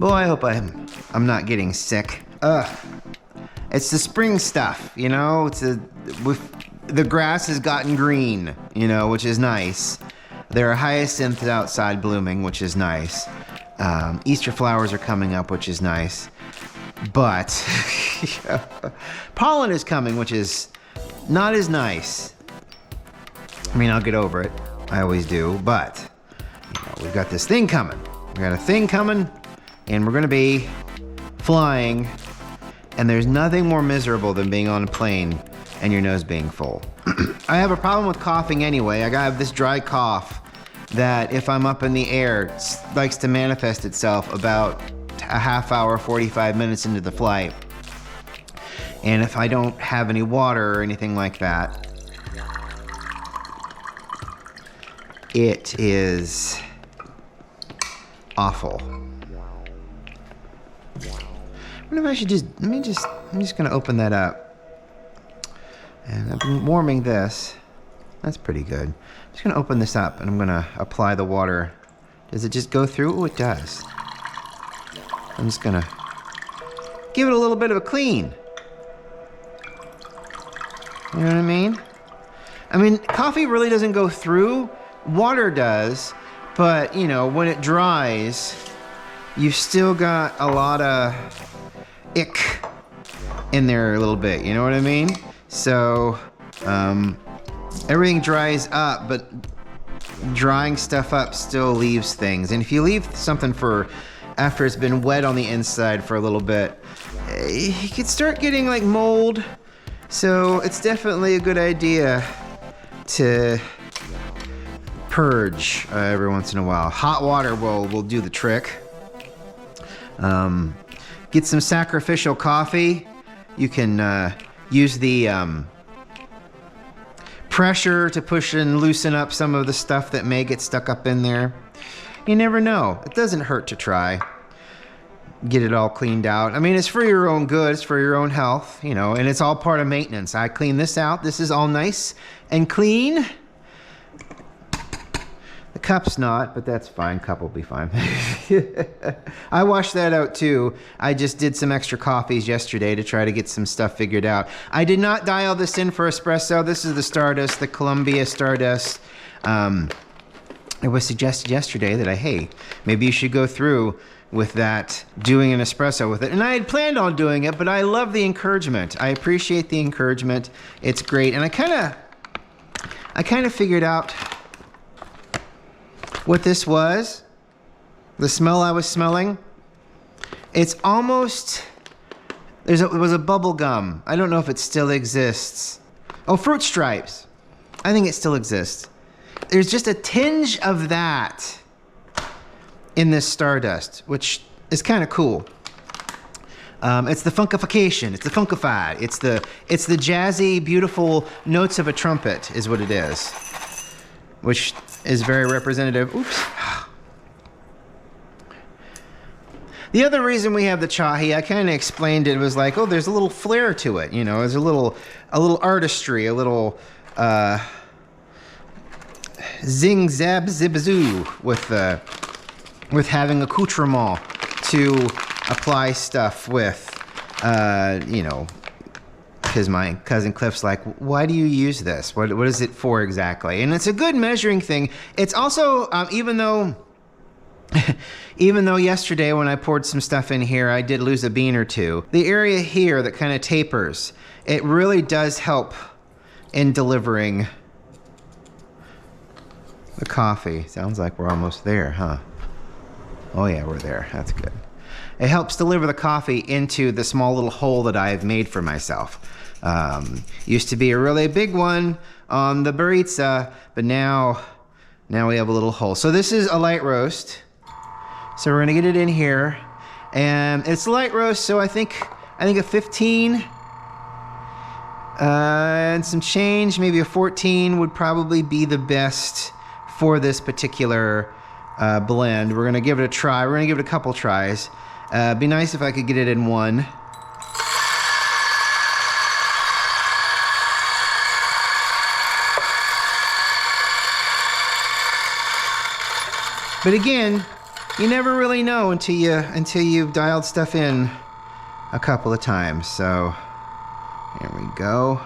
Boy, I hope I'm not getting sick. Ugh. It's the spring stuff, you know? The grass has gotten green, you know, which is nice. There are hyacinths outside blooming, which is nice. Easter flowers are coming up, which is nice. But pollen is coming, which is not as nice. I mean, I'll get over it. I always do. But you know, we've got this thing coming. We got a thing coming, and we're going to be flying. And there's nothing more miserable than being on a plane and your nose being full. I have a problem with coughing anyway. I have this dry cough that if I'm up in the air, likes to manifest itself about a half hour, 45 minutes into the flight. And if I don't have any water or anything like that, it is awful. I wonder if I should I'm just gonna open that up. And I've been warming this. That's pretty good. I'm just gonna open this up and I'm gonna apply the water. Does it just go through? Oh, it does. I'm just gonna give it a little bit of a clean. You know what I mean? I mean, coffee really doesn't go through. Water does, but you know, when it dries, you've still got a lot of ick in there a little bit, you know what I mean? So, everything dries up, but drying stuff up still leaves things. And if you leave something for after it's been wet on the inside for a little bit, you could start getting like mold. So it's definitely a good idea to purge every once in a while. Hot water will do the trick. Get some sacrificial coffee. You can use the pressure to push and loosen up some of the stuff that may get stuck up in there. You never know. It doesn't hurt to try. Get it all cleaned out. I mean, it's for your own good. It's for your own health, you know, and it's all part of maintenance. I clean this out. This is all nice and clean. The cup's not, but that's fine. Cup will be fine. I washed that out too. I just did some extra coffees yesterday to try to get some stuff figured out. I did not dial this in for espresso. This is the Stardust, the Columbia Stardust. It was suggested yesterday that hey, maybe you should go through with that, doing an espresso with it. And I had planned on doing it, but I love the encouragement. I appreciate the encouragement. It's great. And I kind of figured out what this was. The smell I was smelling. It's almost, it was a bubble gum. I don't know if it still exists. Oh, Fruit Stripes. I think it still exists. There's just a tinge of that in this Stardust, which is kind of cool. It's the funkification. It's the funkified. It's the jazzy, beautiful notes of a trumpet is what it is, which is very representative. Oops. The other reason we have the Chahi, I kind of explained it, was like, oh, there's a little flair to it, you know, there's a little artistry, a little zing zab zibazoo with having accoutrement to apply stuff with, you know, because my cousin Cliff's like, why do you use this? What is it for exactly? And it's a good measuring thing. It's also, even though yesterday when I poured some stuff in here, I did lose a bean or two, the area here that kind of tapers, it really does help in delivering the coffee. Sounds like we're almost there, huh? Oh yeah, we're there. That's good. It helps deliver the coffee into the small little hole that I've made for myself. Used to be a really big one on the Baritza, but now we have a little hole. So this is a light roast. So we're gonna get it in here, and it's a light roast. So I think a 15 and some change, maybe a 14 would probably be the best for this particular blend. We're gonna give it a try. We're gonna give it a couple tries. Be nice if I could get it in one. But again, you never really know until you've dialed stuff in a couple of times. So here we go.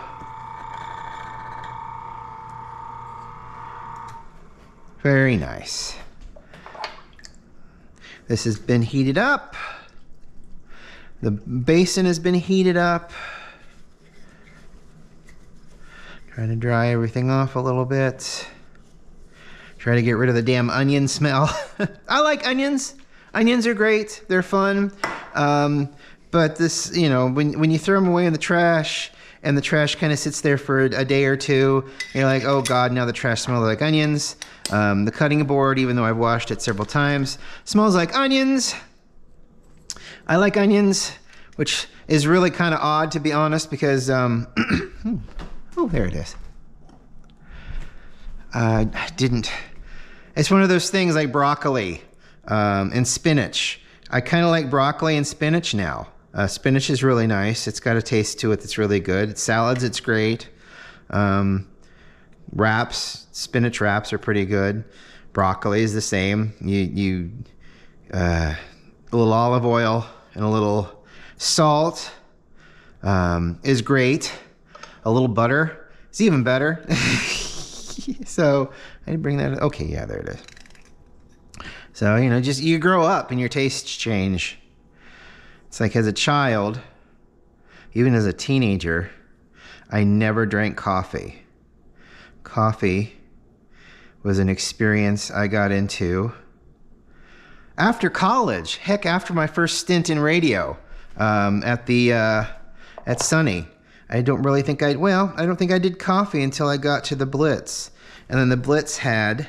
Very nice. This has been heated up. The basin has been heated up. Trying to dry everything off a little bit. Try to get rid of the damn onion smell. I like onions. Onions are great. They're fun. But this, you know, when you throw them away in the trash and the trash kind of sits there for a day or two, you're like, oh God, now the trash smells like onions. The cutting board, even though I've washed it several times, smells like onions. I like onions, which is really kind of odd, to be honest, because, oh, there it is. It's one of those things like broccoli and spinach. I kind of like broccoli and spinach now. Spinach is really nice. It's got a taste to it that's really good. Salads, it's great. Wraps, spinach wraps are pretty good. Broccoli is the same. A little olive oil and a little salt is great. A little butter is even better. So I didn't bring that. Okay, yeah, there it is. So, you know, just you grow up and your tastes change. It's like as a child, even as a teenager, I never drank coffee. Coffee was an experience I got into after college. Heck, after my first stint in radio at Sunny. I don't think I did coffee until I got to the Blitz. And then the Blitz had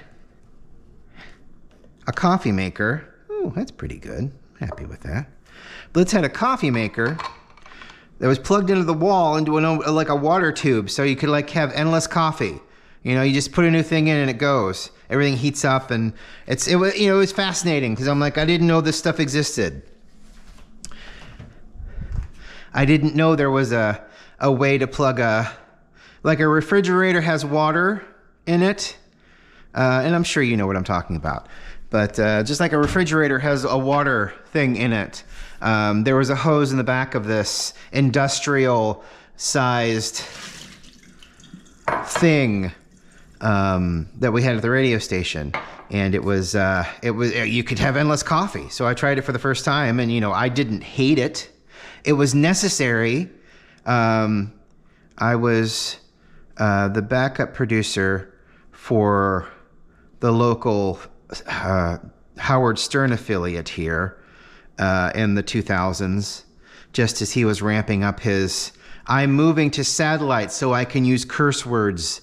a coffee maker. Ooh, that's pretty good. Happy with that. Blitz had a coffee maker that was plugged into the wall into like a water tube, so you could like have endless coffee. You know, you just put a new thing in and it goes. Everything heats up, and it was fascinating because I'm like, I didn't know this stuff existed. I didn't know there was a way to plug like a refrigerator has water in it, and I'm sure you know what I'm talking about. But just like a refrigerator has a water thing in it, there was a hose in the back of this industrial-sized thing that we had at the radio station, and it was you could have endless coffee. So I tried it for the first time, and you know, I didn't hate it. It was necessary. I was the backup producer for the local Howard Stern affiliate here in the 2000s, just as he was ramping up his "I'm moving to satellite so I can use curse words"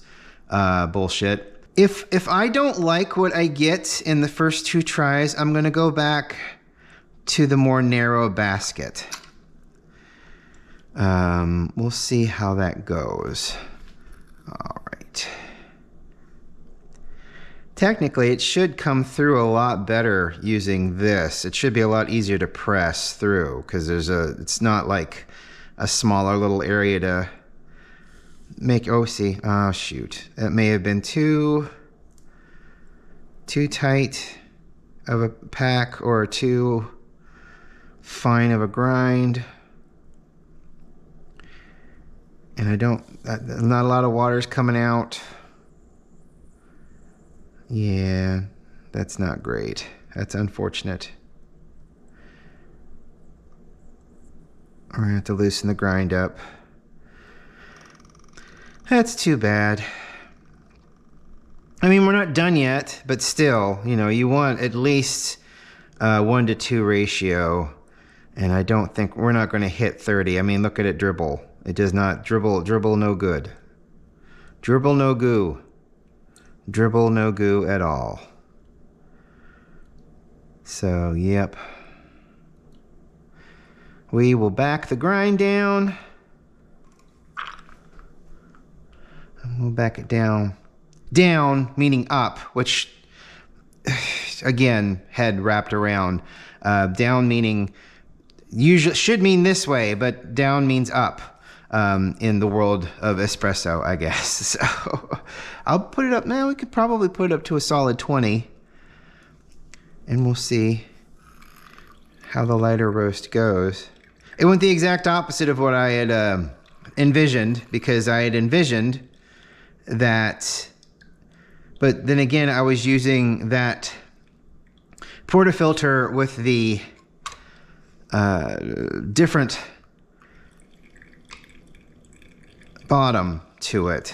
bullshit. If I don't like what I get in the first two tries, I'm gonna go back to the more narrow basket. We'll see how that goes. All right. Technically, it should come through a lot better using this. It should be a lot easier to press through because it's not like a smaller little area to make. Oh, see. Oh, shoot. It may have been too tight of a pack or too fine of a grind. And not a lot of water's coming out. Yeah, that's not great. That's unfortunate. We're gonna have to loosen the grind up. That's too bad. I mean, we're not done yet, but still, you know, you want at least 1-to-2 ratio. And I don't think we're not gonna hit 30. I mean, look at it dribble. It does not dribble no good. Dribble no goo. Dribble no goo at all. So, yep. We will back the grind down. And we'll back it down. Down, meaning up, which, again, head wrapped around. Down meaning, usually should mean this way, but down means up. In the world of espresso, I guess. So I'll put it up now. We could probably put it up to a solid 20. And we'll see how the lighter roast goes. It went the exact opposite of what I had envisioned, because I had envisioned that, but then again, I was using that portafilter with the different bottom to it.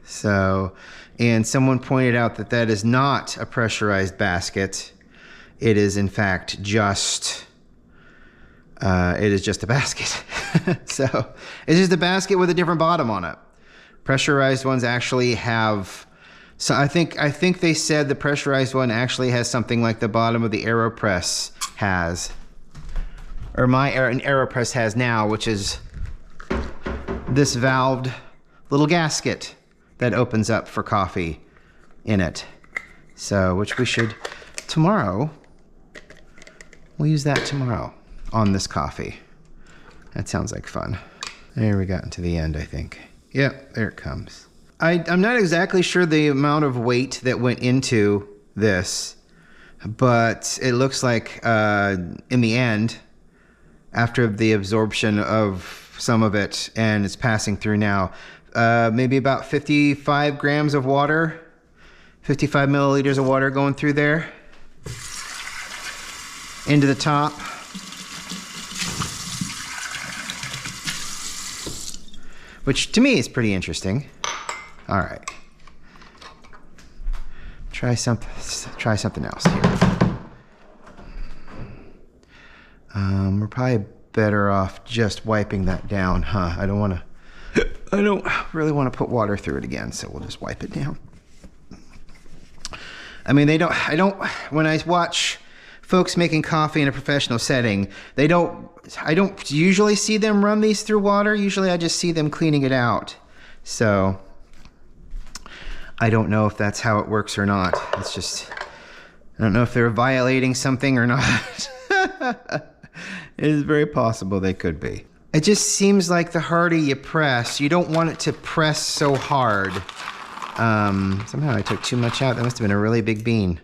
So, and someone pointed out that that is not a pressurized basket. It is in fact just, it is just a basket. So it's just a basket with a different bottom on it. Pressurized ones actually have, so I think they said the pressurized one actually has something like the bottom of the AeroPress has, or an AeroPress has now, which is this valved little gasket that opens up for coffee in it. So, which we should, tomorrow, we'll use that tomorrow on this coffee. That sounds like fun. There, we got to the end, I think. Yep, there it comes. I'm not exactly sure the amount of weight that went into this, but it looks like in the end, after the absorption of some of it, and it's passing through now, maybe about 55 grams of water, 55 milliliters of water going through there into the top. Which to me is pretty interesting. All right. Try something else here. We're probably better off just wiping that down, huh? I don't really want to put water through it again, so we'll just wipe it down. I mean, when I watch folks making coffee in a professional setting, I don't usually see them run these through water. Usually I just see them cleaning it out. So I don't know if that's how it works or not. It's just, I don't know if they're violating something or not. It is very possible they could be. It just seems like the harder you press, you don't want it to press so hard. Somehow I took too much out. That must have been a really big bean.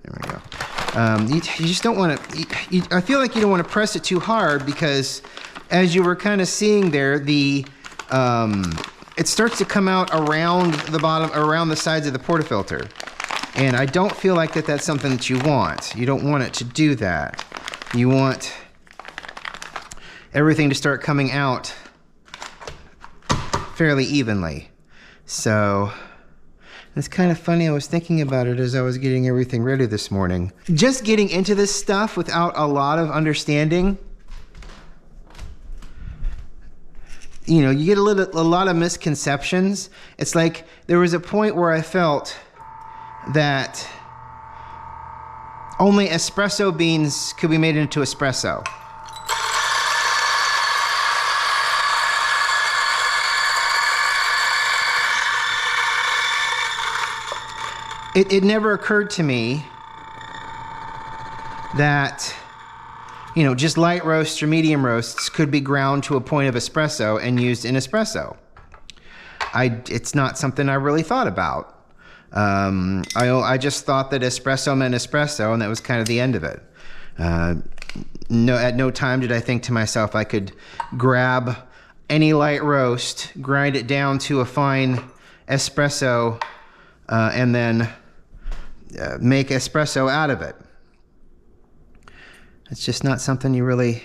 There we go. You just don't want to, I feel like you don't want to press it too hard, because as you were kind of seeing there, it starts to come out around the bottom, around the sides of the portafilter. And I don't feel like that's something that you want. You don't want it to do that. You want everything to start coming out fairly evenly. So it's kind of funny. I was thinking about it as I was getting everything ready this morning. Just getting into this stuff without a lot of understanding, you know, you get a lot of misconceptions. It's like there was a point where I felt that only espresso beans could be made into espresso. It never occurred to me that, you know, just light roasts or medium roasts could be ground to a point of espresso and used in espresso. It's not something I really thought about. I just thought that espresso meant espresso, and that was kind of the end of it. At no time did I think to myself I could grab any light roast, grind it down to a fine espresso, and then make espresso out of it. It's just not something you really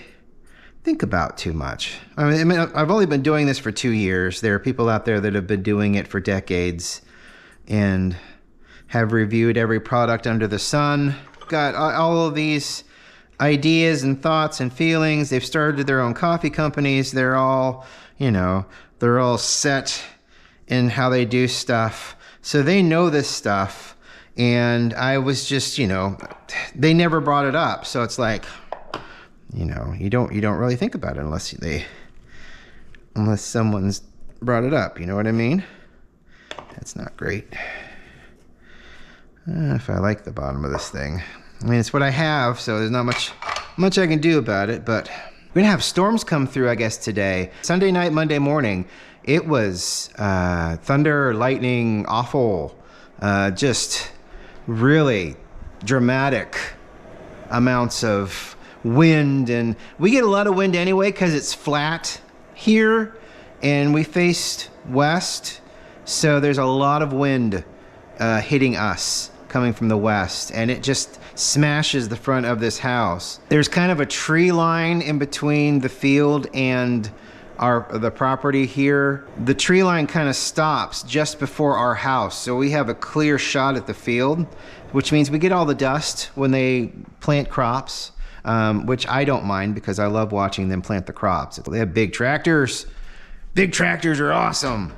think about too much. I mean, I've only been doing this for 2 years. There are people out there that have been doing it for decades and have reviewed every product under the sun. Got all of these ideas and thoughts and feelings. They've started their own coffee companies. They're all, you know, they're all set in how they do stuff. So they know this stuff. And I was just, you know, they never brought it up. So it's like, you know, you don't really think about it unless someone's brought it up. You know what I mean? That's not great. If I like the bottom of this thing. I mean, it's what I have, so there's not much I can do about it, but we're gonna have storms come through, I guess, today. Sunday night, Monday morning, it was thunder, lightning, awful, just really dramatic amounts of wind, and we get a lot of wind anyway because it's flat here and we faced west, so there's a lot of wind hitting us coming from the west, and it just smashes the front of this house. There's kind of a tree line in between the field and the property here. The tree line kind of stops just before our house, so we have a clear shot at the field, which means we get all the dust when they plant crops, which I don't mind because I love watching them plant the crops. They have big tractors. Big tractors are awesome.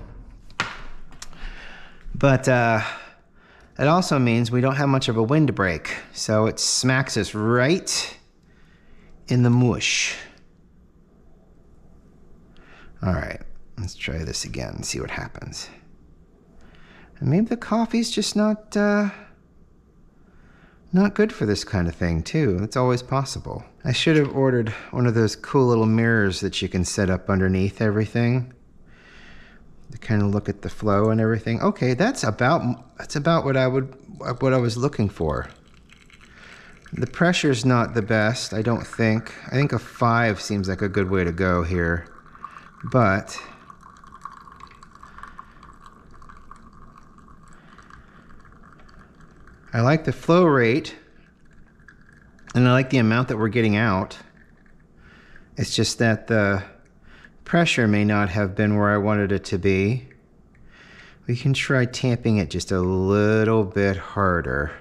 But it also means we don't have much of a wind break, so it smacks us right in the mush. All right, let's try this again and see what happens. And maybe the coffee's just not good for this kind of thing too. It's always possible. I should have ordered one of those cool little mirrors that you can set up underneath everything to kind of look at the flow and everything. Okay, that's about what I was looking for. The pressure's not the best, I don't think. I think a 5 seems like a good way to go here. But I like the flow rate, and I like the amount that we're getting out. It's just that the pressure may not have been where I wanted it to be. We can try tamping it just a little bit harder.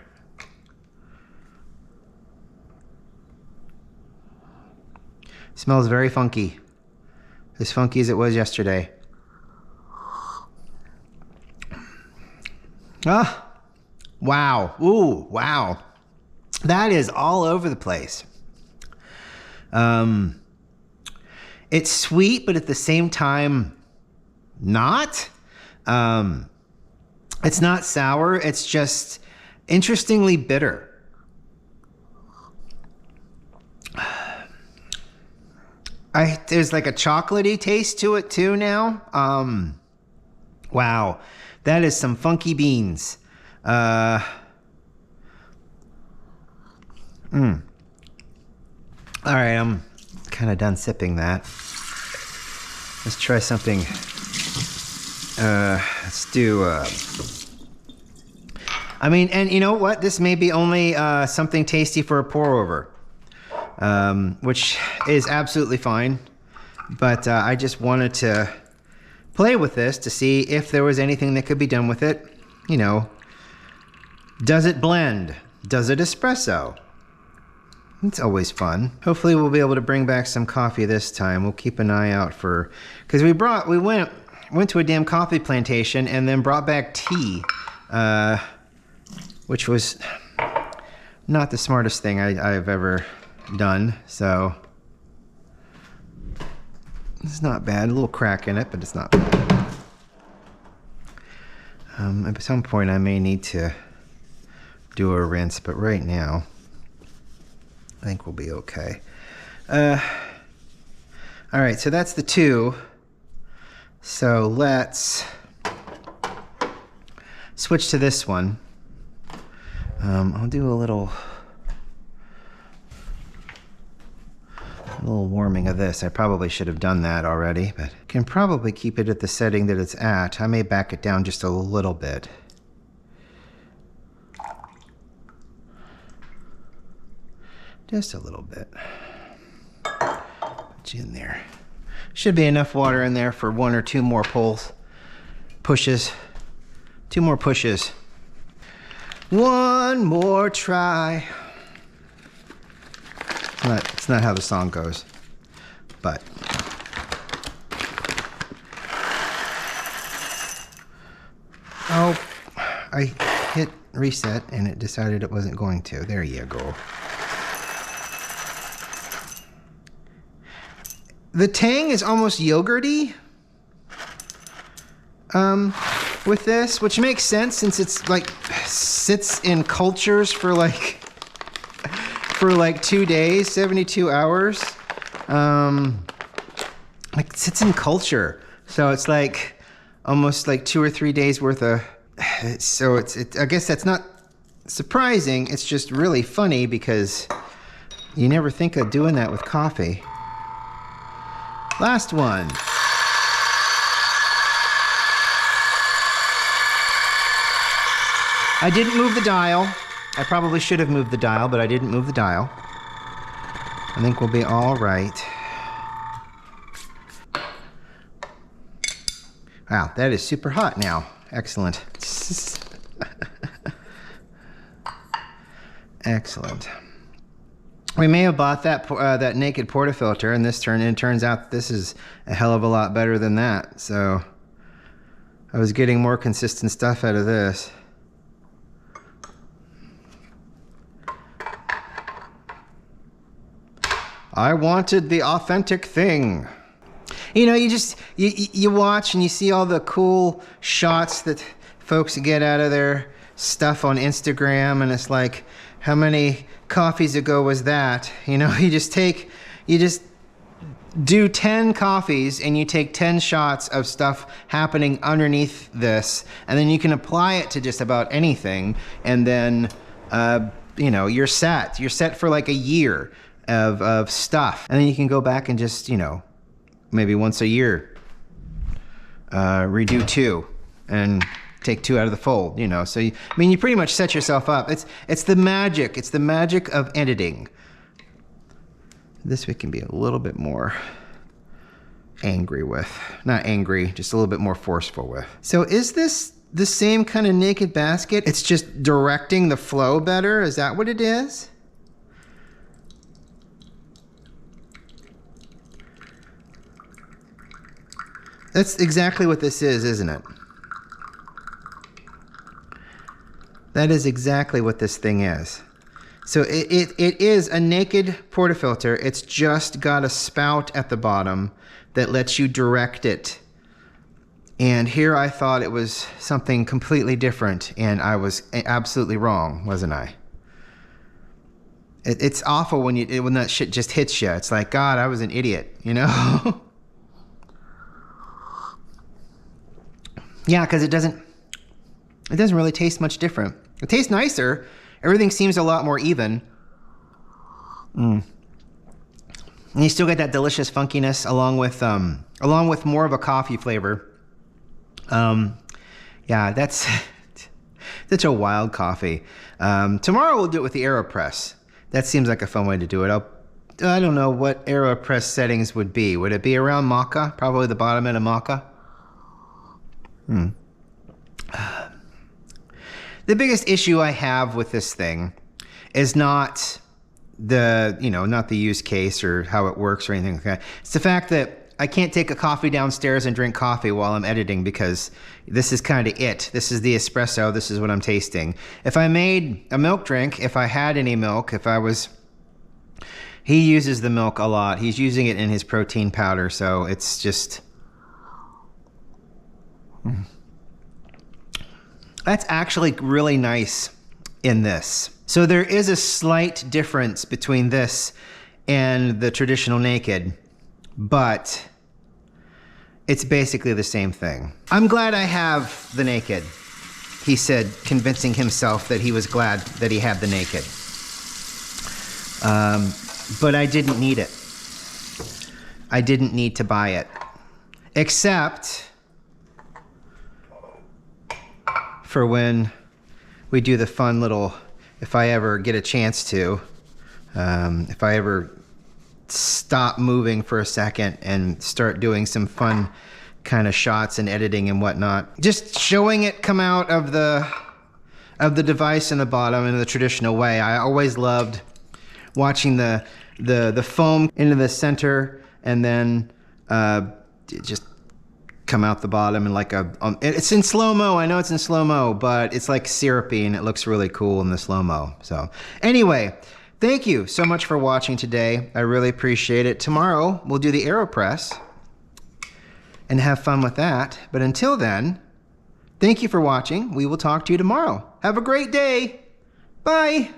Smells very funky. As funky as it was yesterday. Ah, wow. Ooh, wow. That is all over the place. It's sweet, but at the same time, not. It's not sour. It's just interestingly bitter. There's like a chocolatey taste to it too now. Wow, that is some funky beans. All right, I'm kind of done sipping that. Let's try something. Let's do. I mean, and you know what? This may be only something tasty for a pour over. Which is absolutely fine, but I just wanted to play with this to see if there was anything that could be done with it. You know, does it blend? Does it espresso? It's always fun. Hopefully we'll be able to bring back some coffee this time. We'll keep an eye out for, because we went to a damn coffee plantation and then brought back tea, which was not the smartest thing I've ever done, so it's not bad. A little crack in it, but it's not bad. At some point I may need to do a rinse, but right now I think we'll be okay. All right, so that's the 2. So let's switch to this one. I'll do a little warming of this. I probably should have done that already, but can probably keep it at the setting that it's at. I may back it down just a little bit. Just a little bit. Put you in there. Should be enough water in there for 1 or 2 more pushes. 2 more pushes. 1 more try. It's not how the song goes, but oh, I hit reset and it decided it wasn't going to. There you go. The tang is almost yogurty with this, which makes sense since it's like sits in cultures for like 2 days, 72 hours. Like sits in culture. So it's like almost like 2 or 3 days worth of, so I guess that's not surprising. It's just really funny because You never think of doing that with coffee. Last one. I didn't move the dial. I probably should have moved the dial, but I didn't move the dial. I think we'll be all right. Wow, that is super hot now. Excellent. Excellent. We may have bought that naked portafilter, and it turns out this is a hell of a lot better than that. So I was getting more consistent stuff out of this. I wanted the authentic thing. You know, you watch and you see all the cool shots that folks get out of their stuff on Instagram, and it's like, how many coffees ago was that? You know, you just do 10 coffees and you take 10 shots of stuff happening underneath this, and then you can apply it to just about anything, and then you know, you're set for like a year of stuff, and then you can go back and just, you know, maybe once a year redo 2 and take 2 out of the fold, you know. So I mean, you pretty much set yourself up. It's the magic of editing. This we can be a little bit more angry with. Not angry, just a little bit more forceful with. So is this the same kind of naked basket? It's just directing the flow better? Is that what it is? That's exactly what this is, isn't it? That is exactly what this thing is. So it is a naked portafilter. It's just got a spout at the bottom that lets you direct it. And here I thought it was something completely different, and I was absolutely wrong, wasn't I? It's awful when that shit just hits you. It's like, God, I was an idiot, you know? Yeah, because it doesn't really taste much different. It tastes nicer. Everything seems a lot more even. And you still get that delicious funkiness along with more of a coffee flavor. Yeah, that's such a wild coffee. Tomorrow we'll do it with the AeroPress. That seems like a fun way to do it. I don't know what AeroPress settings would be. Would it be around maca? Probably the bottom end of maca. The biggest issue I have with this thing is not the use case or how it works or anything like that. It's the fact that I can't take a coffee downstairs and drink coffee while I'm editing, because this is kind of it. This is the espresso. This is what I'm tasting. If I made a milk drink, if I had any milk, he uses the milk a lot. He's using it in his protein powder, so it's just... That's actually really nice in this. So there is a slight difference between this and the traditional naked, but it's basically the same thing. I'm glad I have the naked, he said, convincing himself that he was glad that he had the naked. But I didn't need it. I didn't need to buy it, except for when we do the fun little, if I ever get a chance to, if I ever stop moving for a second and start doing some fun kind of shots and editing and whatnot. Just showing it come out of the device in the bottom in the traditional way. I always loved watching the foam into the center and then just come out the bottom and like it's in slow-mo. I know it's in slow-mo, but it's like syrupy and it looks really cool in the slow-mo. So anyway, thank you so much for watching today. I really appreciate it. Tomorrow we'll do the AeroPress and have fun with that. But until then, thank you for watching. We will talk to you tomorrow. Have a great day. Bye.